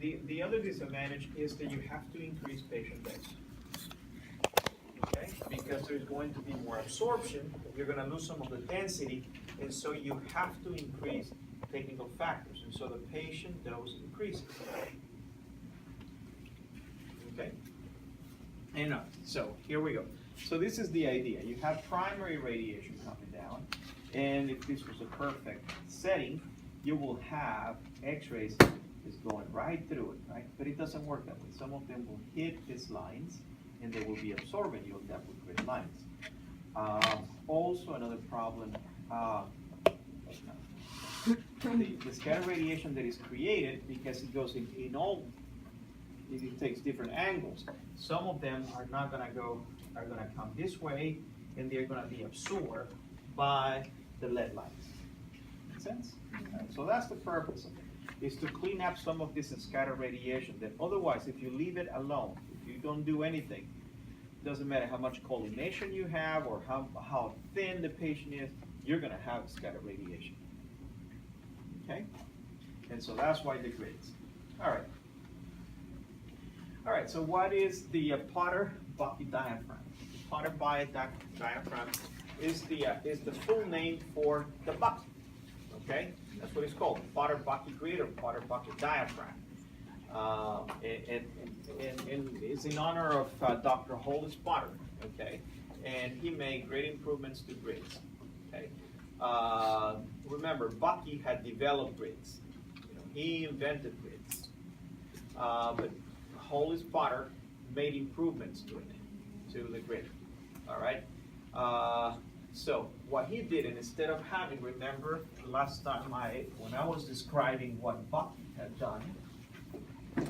And the other disadvantage is that you have to increase patient days. Okay, because there's going to be more absorption, you're going to lose some of the density, and so you have to increase technical factors, and so the patient dose increases. Okay, and so here we go. So this is the idea. You have primary radiation coming down, and if this was a perfect setting, you will have X-rays is going right through it, right? But it doesn't work that way. Some of them will hit these lines, and they will be absorbing. You'll end up with grid lines. Also, another problem, the scatter radiation that is created, because it goes in all, it takes different angles. Some of them are not gonna come this way, and they're gonna be absorbed by the lead lines. Make sense? So that's the purpose of it, is to clean up some of this scatter radiation that otherwise, if you leave it alone, if you don't do anything, doesn't matter how much collimation you have or how thin the patient is, you're gonna have scatter radiation. Okay? And so that's why the grids. All right. All right, so what is the Potter-Bucky diaphragm? The Potter-Bucky diaphragm is the full name for the Bucky. Okay? That's what it's called, Potter-Bucky grid or Potter-Bucky diaphragm. And it's in honor of Dr. Hollis Potter, okay? And he made great improvements to grids, okay? Remember, Bucky had developed grids. You know, he invented grids. But Hollis Potter made improvements to it, to the grid, all right? So what he did, and instead of having, remember last time when I was describing what Bucky had done,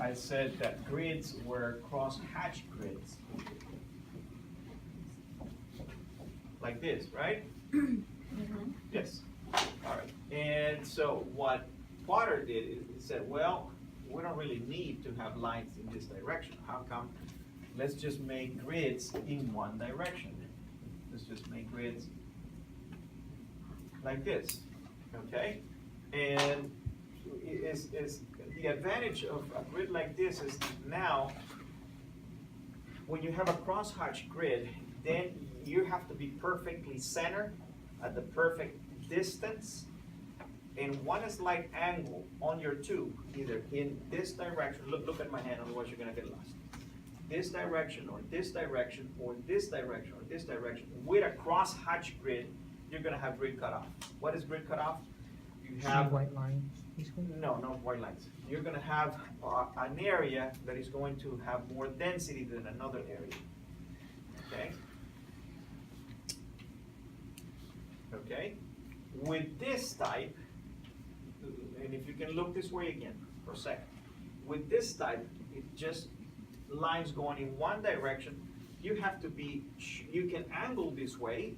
I said that grids were cross-hatch grids. Like this, right? Mm-hmm. Yes. All right. And so what Potter did is he said, well, we don't really need to have lines in this direction. How come? Let's just make grids in one direction. Let's just make grids like this. Okay? And is the advantage of a grid like this is now when you have a crosshatch grid, then you have to be perfectly centered at the perfect distance and one slight angle on your tube, either in this direction, look at my hand, otherwise you're gonna get lost. This direction or this direction or this direction or this direction. With a crosshatch grid, you're gonna have grid cutoff. What is grid cutoff? You have white lines. no white lines. You're going to have an area that is going to have more density than another area. Okay? Okay? With this type, and if you can look this way again for a second, with this type, it's just lines going in one direction. You have to be, you can angle this way.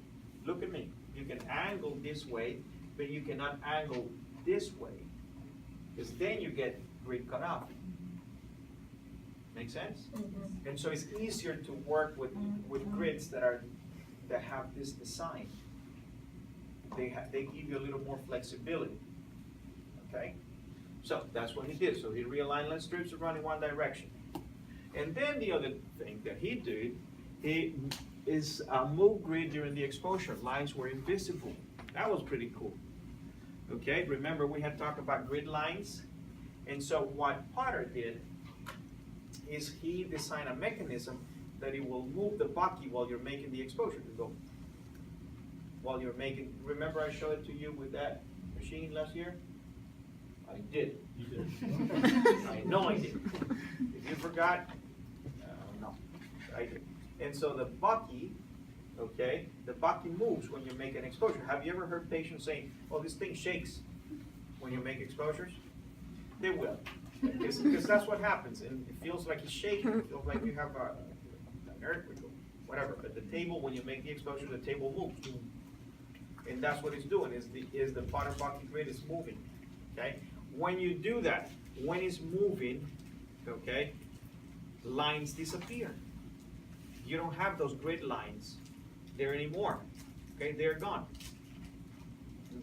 Look at me. You can angle this way, but you cannot angle this way, because then you get grid cut off. Make sense? Mm-hmm. And so it's easier to work with grids that have this design. They give you a little more flexibility. Okay, so that's what he did. So he realigned lead strips to run in one direction. And then the other thing that he did, is move grid during the exposure. Lines were invisible. That was pretty cool. Okay, remember we had talked about grid lines? And so what Potter did is he designed a mechanism that it will move the Bucky while you're making the exposure to go. While you're making, remember I showed it to you with that machine last year? I did. You did. I know I did. If you forgot, no, I did. And so the Bucky, okay, the Bucky moves when you make an exposure. Have you ever heard patients saying, oh, this thing shakes when you make exposures? They will. Because that's what happens. And it feels like it's shaking. It feels like you have an earthquake or whatever. At the table, when you make the exposure, the table moves. And that's what it's doing, is the Potter-Bucky grid is moving. Okay? When you do that, when it's moving, okay, lines disappear. You don't have those grid lines there anymore. Okay, they're gone.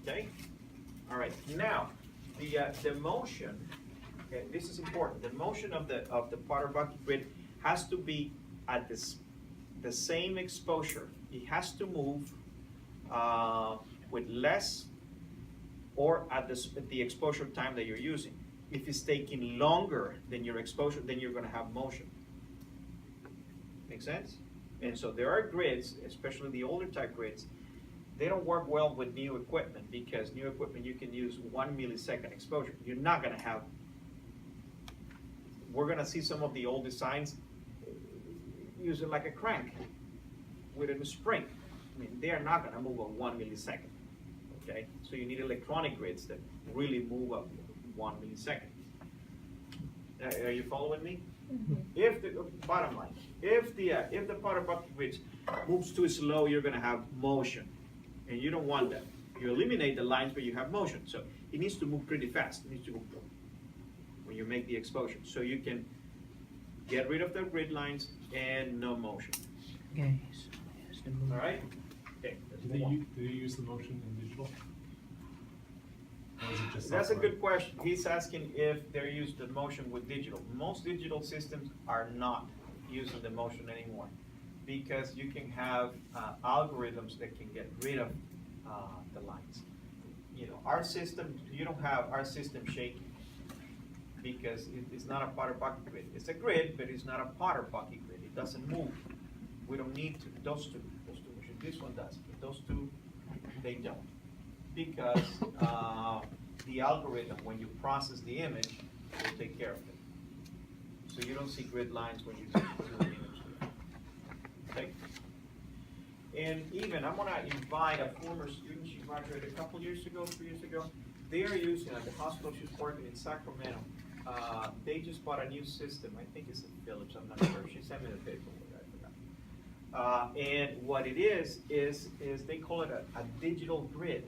Okay? All right, now, the motion Okay, this is important. The motion of the Potter bucket grid has to be at the same exposure. It has to move with less or at the exposure time that you're using. If it's taking longer than your exposure, then you're going to have motion. Make sense? And so there are grids, especially the older type grids, they don't work well with new equipment, because new equipment you can use 1 millisecond exposure. You're not going to have, we're going to see some of the old designs use it like a crank with a spring. I mean, they are not going to move at 1 millisecond. Okay, so you need electronic grids that really move up 1 millisecond. Are you following me? Mm-hmm. If the bottom line, if the Potter bucket grid moves too slow, you're going to have motion, and you don't want that. You eliminate the lines, but you have motion. So it needs to move pretty fast. It needs to move when you make the exposure, so you can get rid of the grid lines and no motion. Okay. All right. Okay. Do you use the motion in digital? Or is it just That's a software? good question. He's asking if they're used the motion with digital. Most digital systems are not using the motion anymore, because you can have algorithms that can get rid of the lines. You know, our system, you don't have our system shaking, because it's not a Potter bucket grid. It's a grid, but it's not a Potter bucket grid. It doesn't move. We don't need to. Those two. This one does, but those two, they don't. Because the algorithm, when you process the image, will take care of it. So you don't see grid lines when you do the image. Okay? And even, I'm gonna invite a former student, she graduated a couple years ago, 3 years ago. They are using, at the hospital she's working in Sacramento, they just bought a new system. I think it's a Philips, I'm not sure. She sent me the paperwork. And what it is they call it a digital grid.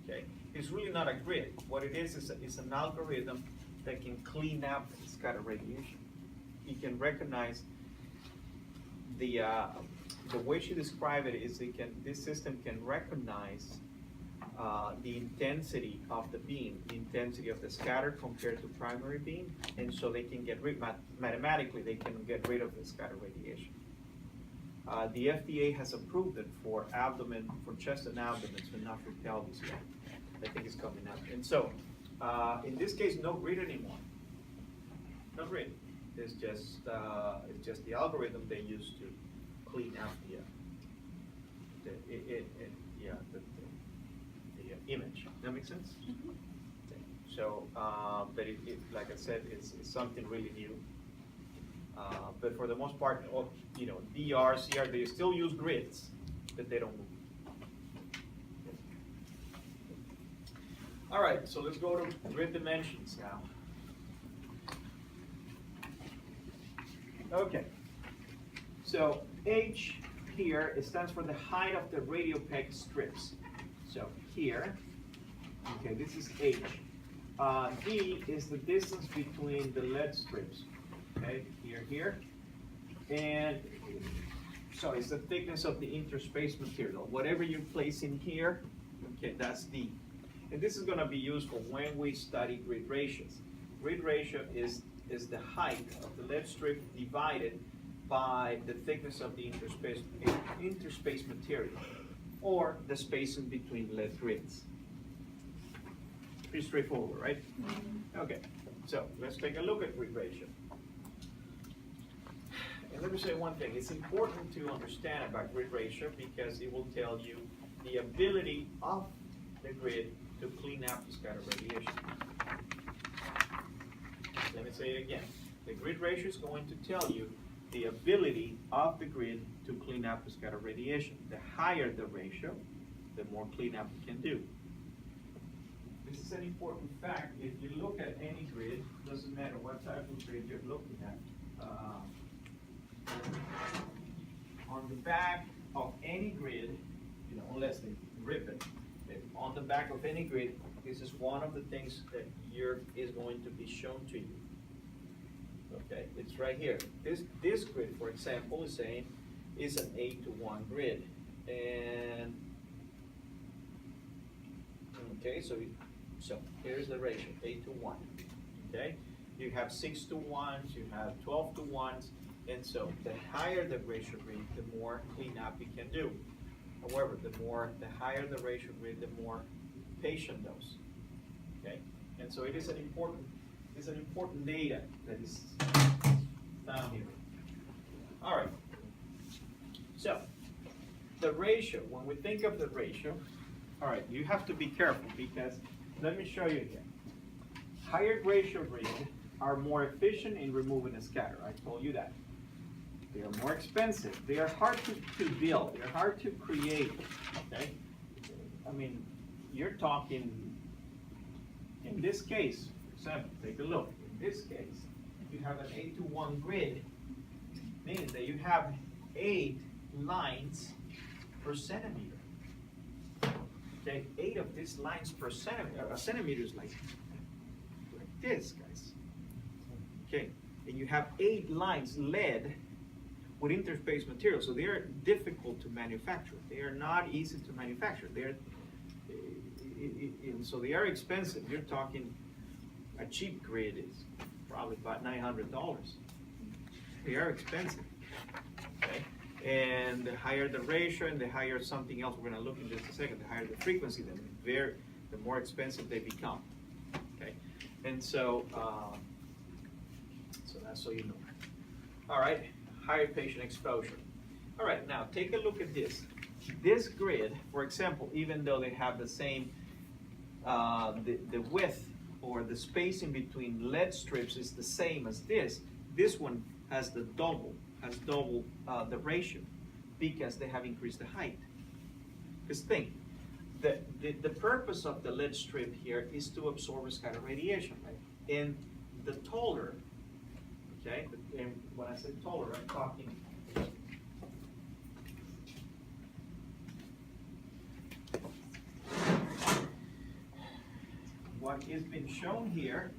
Okay, it's really not a grid. What it is an algorithm that can clean up scatter radiation. It can recognize the way she described it is this system can recognize the intensity of the beam, the intensity of the scatter compared to primary beam, and so they can get rid, mathematically they can get rid of the scatter radiation. The FDA has approved it for abdomen, for chest and abdomen, so not for pelvis yet. I think it's coming up. And so, in this case, no grid anymore. No grid. It's just the algorithm they use to clean out the image. That makes sense? Mm-hmm. So, but like I said, it's something really new. But for the most part, you know, DR, CR, they still use grids, but they don't move. All right, so let's go to grid dimensions now. Okay, so H here, it stands for the height of the radio peg strips. So here, okay, this is H. D is the distance between the lead strips. Okay, here, and so it's the thickness of the interspace material. Whatever you place in here, okay, that's D. And this is going to be useful when we study grid ratios. Grid ratio is the height of the lead strip divided by the thickness of the interspace material, or the spacing between lead grids. Pretty straightforward, right? Mm-hmm. Okay, so let's take a look at grid ratio. And let me say one thing. It's important to understand about grid ratio because it will tell you the ability of the grid to clean out the scatter radiation. Let me say it again. The grid ratio is going to tell you the ability of the grid to clean out the scatter radiation. The higher the ratio, the more cleanup it can do. This is an important fact. If you look at any grid, doesn't matter what type of grid you're looking at, on the back of any grid, you know, unless they rip it, on the back of any grid, this is one of the things that is going to be shown to you. Okay, it's right here. This grid, for example, is saying is an 8-to-1 grid, and okay, so here's the ratio, 8-to-1. okay? You have 6-to-1s, you have 12-to-1s, and so the higher the ratio grid, the more cleanup you can do. However, the higher the ratio grid, the more patient dose, okay? And so it is an important data that is found here. All right. So the ratio, when we think of the ratio, all right, you have to be careful because let me show you here. Higher ratio grid are more efficient in removing a scatter. I told you that. They are more expensive. They are hard to build. They're hard to create. Okay. I mean, you're talking. In this case, for example, take a look. In this case, you have an 8-to-1 grid, meaning that you have 8 lines per centimeter. Okay, 8 of these lines per centimeter. A centimeter is like this, guys. Okay, and you have 8 lines lead with interface material, so they are difficult to manufacture. They are not easy to manufacture. So they are expensive. You're talking a cheap grid is probably about $900. They are expensive. Okay, and the higher the ratio and the higher something else, we're going to look in just a second, the higher the frequency, the more expensive they become. Okay, and so so that's so you know. All right, higher patient exposure. All right, now take a look at this. This grid, for example, even though they have the same, the width or the spacing between lead strips is the same as this one has double the ratio because they have increased the height. Because think, the purpose of the lead strip here is to absorb scatter radiation, right? And the taller, okay, and when I say taller, I'm talking what is being shown here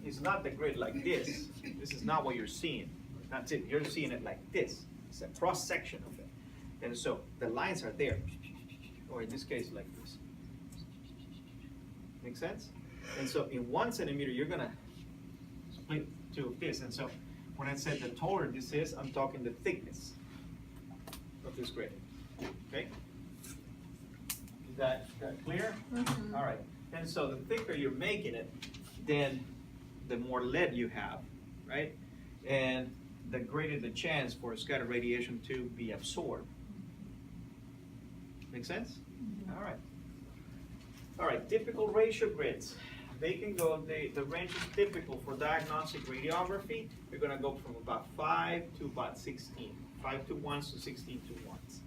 is not the grid like this. This is not what you're seeing. That's it. You're seeing it like this. It's a cross section of it. And so the lines are there. Or in this case, like this. Make sense? And so in 1 centimeter, you're gonna split 2 of this. And so when I said the taller this is, I'm talking the thickness of this grid. Okay? Is that clear? Mm-hmm. All right. And so the thicker you're making it, then the more lead you have, right? And the greater the chance for scatter radiation to be absorbed. Make sense? Mm-hmm. All right. All right, typical ratio grids. They can go, the range is typical for diagnostic radiography. We're gonna go from about 5 to about 16. 5-to-1s to 16-to-1s.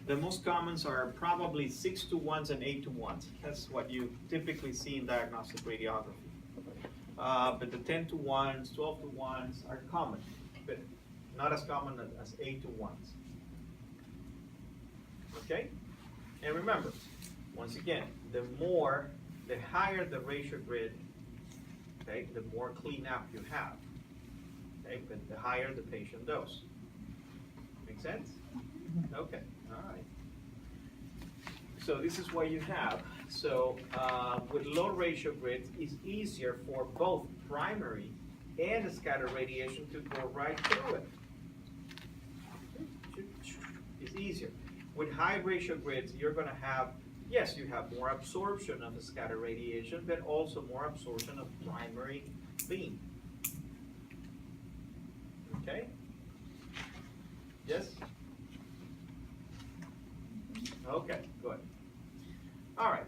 The most commons are probably 6-to-1s and 8-to-1s. That's what you typically see in diagnostic radiography. But the 10-to-1s, 12-to-1s are common, but not as common as 8-to-1s. Okay? And remember, once again, the higher the ratio grid, okay, the more cleanup you have. Okay, but the higher the patient dose. Make sense? Okay, all right. So this is what you have. So with low ratio grids, it's easier for both primary and scatter radiation to go right through it. It's easier. With high ratio grids, you're going to have, yes, you have more absorption of the scatter radiation, but also more absorption of primary beam. Okay? Yes? Okay, good. All right.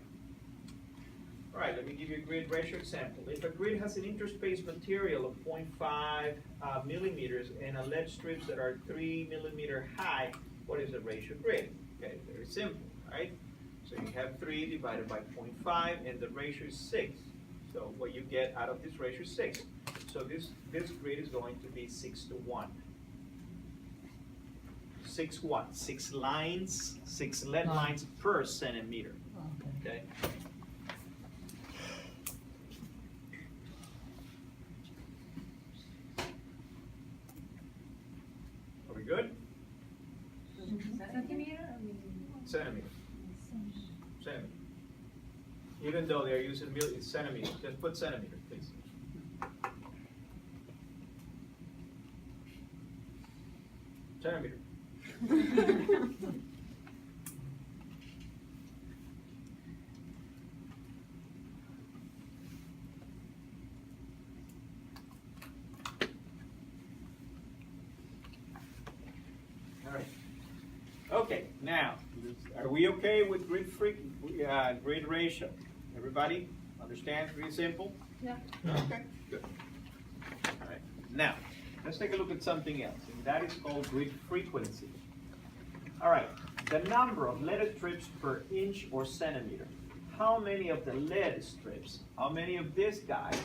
All right, let me give you a grid ratio example. If a grid has an interspace material of 0.5 millimeters and a lead strips that are 3 millimeter high, what is the ratio grid? Okay, very simple, right? So you have 3 divided by 0.5 and the ratio is 6. So what you get out of this ratio is 6. So this grid is going to be 6-to-1. 6 what? 6 lines, 6 lead lines per centimeter. Okay. Are we good? Centimeter. Centimeter. Even though they're using centimeters, just put centimeter. centimeter. All right. Okay, now, are we okay with grid ratio? Everybody understand? Pretty simple? Yeah. Okay, good. All right. Now, let's take a look at something else, and that is called grid frequency. All right, the number of leaded strips per inch or centimeter. How many of the leaded strips, how many of these guys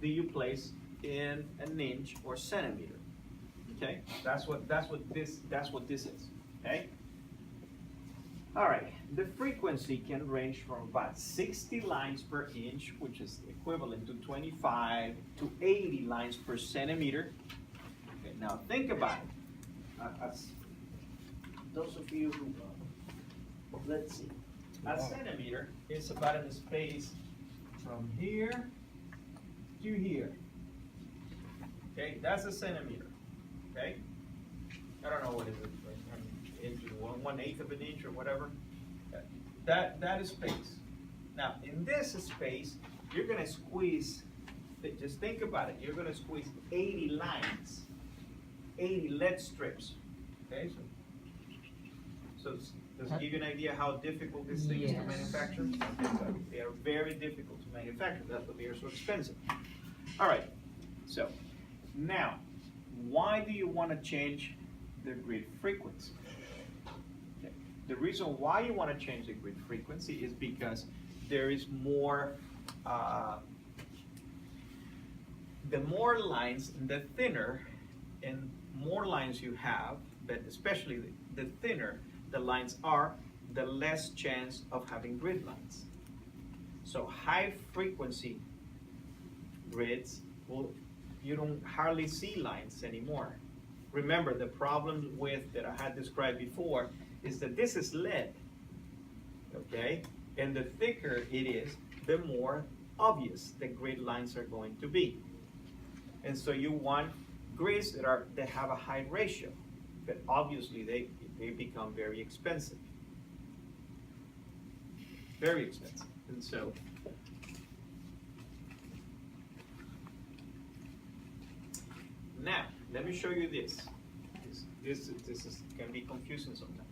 do you place in an inch or centimeter? Okay, that's what this is. Okay. All right, the frequency can range from about 60 lines per inch, which is equivalent to 25 to 80 lines per centimeter. Okay, now think about it. As those of you who, let's see, a centimeter is about in the space from here to here. Okay, that's a centimeter. Okay, I don't know what is it, inch, 1/8 of an inch or whatever. That is space. Now, in this space, you're gonna squeeze. Just think about it. You're gonna squeeze 80 lines, 80 lead strips. Okay, so does it give you an idea how difficult this thing is to Yes. manufacture? Okay, so they are very difficult to manufacture. That's why they are so expensive. All right. So now, why do you want to change the grid frequency? Okay. The reason why you want to change the grid frequency is because there is more, the more lines, the thinner, and more lines you have, but especially the thinner the lines are, the less chance of having grid lines. So high frequency grids will, you don't hardly see lines anymore. Remember, the problem with that I had described before is that this is lead, okay? And the thicker it is, the more obvious the grid lines are going to be. And so you want grids that have a high ratio, but obviously they become very expensive. Very expensive. And so now, let me show you this. This can be confusing sometimes.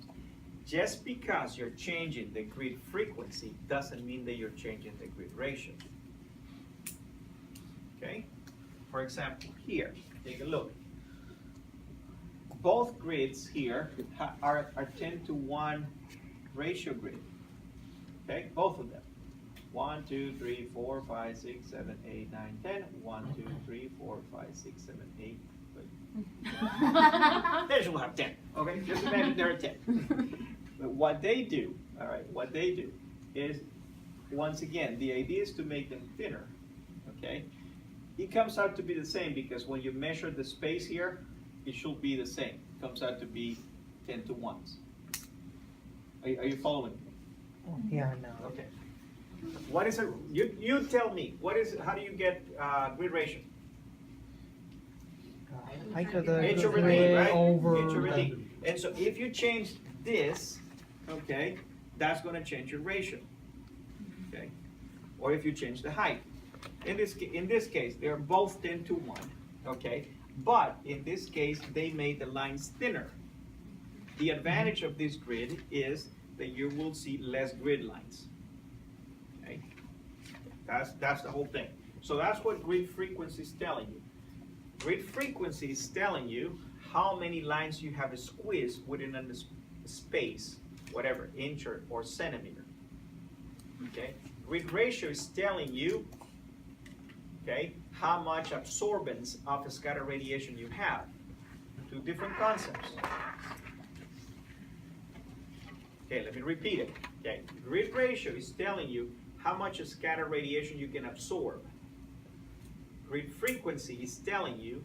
Just because you're changing the grid frequency doesn't mean that you're changing the grid ratio. Okay? For example, here, take a look. Both grids here are 10:1 ratio grid. Okay, both of them. 1, 2, 3, 4, 5, 6, 7, 8, 9, 10. 1, 2, 3, 4, 5, 6, 7, 8. There you will have 10. Okay, just imagine there are 10. But what they do, all right, what they do is, once again, the idea is to make them thinner. Okay, it comes out to be the same because when you measure the space here, it should be the same. It comes out to be 10:1s. Are you following me? Yeah, no. Okay. What is it? You tell me. What is? How do you get grid ratio? I got the H over D, right? over H over the- D. And so if you change this, okay, that's going to change your ratio. Okay. Or if you change the height. In this case, they're both 10:1. Okay. But in this case, they made the lines thinner. The advantage of this grid is that you will see less grid lines. Okay? That's the whole thing. So that's what grid frequency is telling you. Grid frequency is telling you how many lines you have squeezed within a space, whatever, inch or centimeter. Okay? Grid ratio is telling you, okay, how much absorbance of scatter radiation you have. Two different concepts. Okay, let me repeat it. Okay, grid ratio is telling you how much scatter radiation you can absorb. Grid frequency is telling you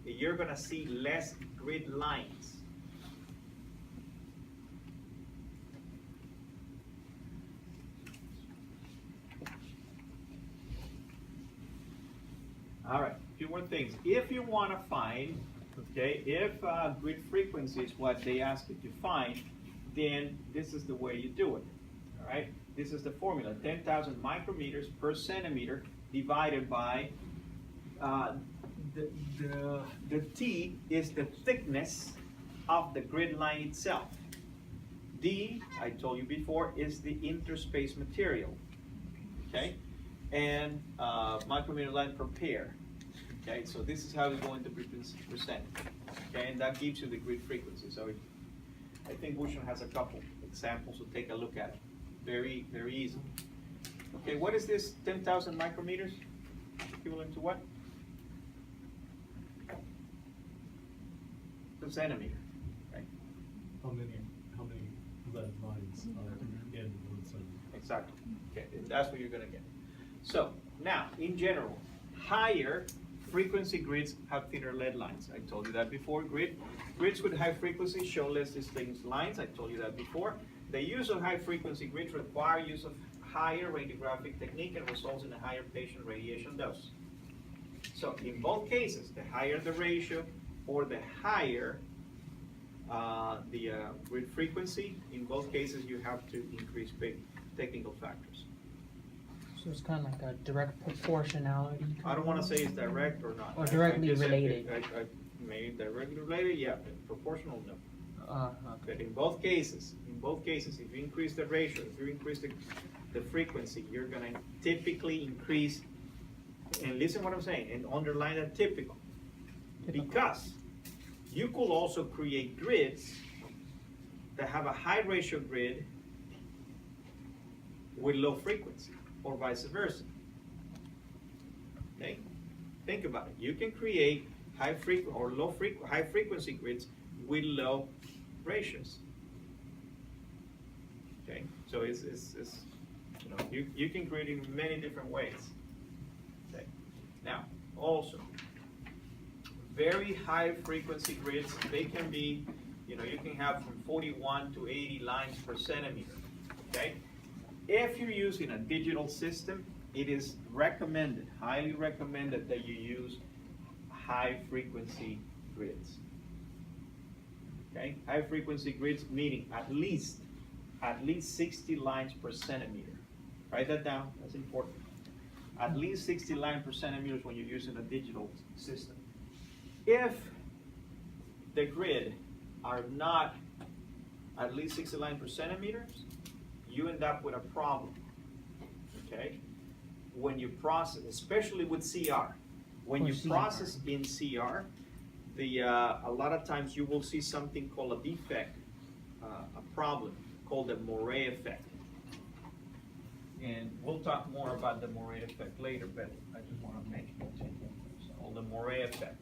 that you're going to see less grid lines. All right, a few more things. If you want to find Okay, if grid frequency is what they ask you to find, then this is the way you do it. All right, this is the formula: 10,000 micrometers per centimeter divided by the T is the thickness of the grid line itself. D, I told you before, is the interspace material. Okay, and micrometer line per pair. Okay, so this is how it's going to be presented. Okay, and that gives you the grid frequency. So I think Bhushan has a couple examples, so take a look at it. Very, very easy. Okay, what is this 10,000 micrometers? Equivalent to what? To centimeter, right? How many lead lines are in one centimeter? Exactly. Okay, and that's what you're gonna get. So now, in general, higher frequency grids have thinner lead lines. I told you that before. Grids with high frequency show less distinct lines. I told you that before. The use of high frequency grids require use of higher radiographic technique and results in a higher patient radiation dose. So in both cases, the higher the ratio or the higher the grid frequency, in both cases you have to increase big technical factors. So it's kind of like a direct proportionality. I don't want to say it's direct or not. Or directly I just said related. Maybe directly related, yeah, but proportional, no. Okay. But in both cases, if you increase the ratio, if you increase the frequency, you're gonna typically increase, and listen what I'm saying, and underline that typical. Because you could also create grids that have a high ratio grid with low frequency, or vice versa. Okay? Think about it. You can create high frequency grids with low ratios. Okay? So it's you know, you can create it in many different ways. Okay? Now, also, very high frequency grids, they can be, you know, you can have from 41 to 80 lines per centimeter. Okay? If you're using a digital system, it is recommended, highly recommended, that you use high frequency grids. Okay? High frequency grids meaning at least 60 lines per centimeter. Write that down, that's important. At least 60 lines per centimeter when you're using a digital system. If the grid are not at least 60 lines per centimeter, you end up with a problem. Okay? When you process, especially with CR, when you process in CR, a lot of times you will see something called a defect, a problem called the Beret Effect. And we'll talk more about the Beret Effect later, but I just want to mention it. Called the Beret Effect,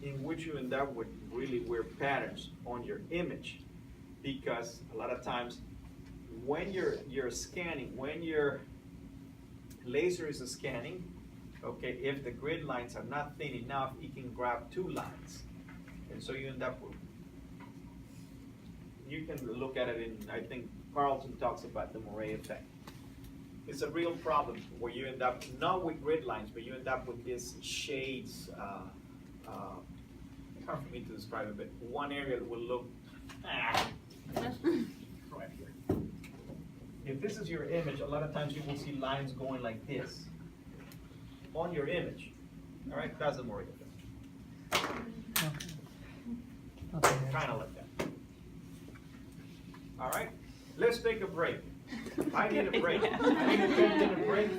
in which you end up with really weird patterns on your image, because a lot of times when you're scanning, when your laser is scanning, okay, if the grid lines are not thin enough, it can grab two lines, and so you end up with. You can look at it in, I think Carlton talks about the Beret Effect. It's a real problem where you end up not with grid lines, but you end up with these shades. Hard for me to describe it, but one area that will look right here. If this is your image, a lot of times you will see lines going like this on your image. All right, that's the Beret Effect. Okay. Kind of like that. All right, let's take a break. I need a break. I need a 10-minute break.